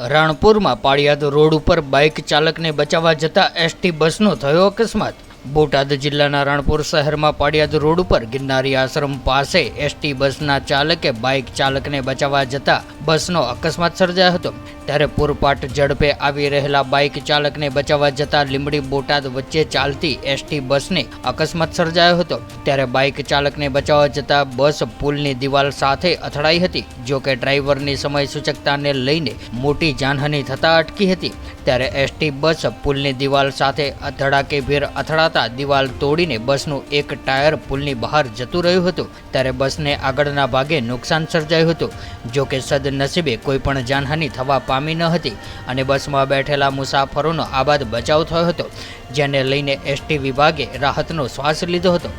રાણપુરમાં Paliyad road ઉપર bike ચાલકને બચાવવા જતા એસટી બસનો થયો અકસ્માત। બોટાદ જિલ્લાના રાણપુર શહેરમાં પાળિયાદ રોડ ઉપર ગિરનારી આશ્રમ પાસે એસટી બસના ચાલકે બાઇક ચાલકને બચાવવા જતા બસનો અકસ્માત સર્જાયો હતો। ત્યારે પૂરપાટ ઝડપે આવી રહેલા બાઇક ચાલકને બચાવવા જતા લીંબડી બોટાદ વચ્ચે ચાલતી એસટી બસને અકસ્માત સર્જાયો હતો। ત્યારે બાઇક ચાલકને બચાવવા જતા બસ પુલની દિવાલ સાથે અથડાઈ હતી। જો કે ડ્રાઈવરની સમય સૂચકતાને લઈને મોટી જાનહાનિ થતા અટકી હતી। ત્યારે એસટી બસ પુલની દિવાલ સાથે ધડાકેભેર અથડાતા દિવાલ તોડીને બસનું એક ટાયર પુલની બહાર જતું રહ્યું હતું। ત્યારે બસને આગળના ભાગે નુકસાન સર્જાયું હતું। જો કે સદનસીબે કોઈ પણ જાનહાનિ થવા પામી ન હતી અને બસમાં બેઠેલા મુસાફરોનો આબાદ બચાવ થયો હતો, જેને લઈને એસટી વિભાગે રાહતનો શ્વાસ લીધો હતો।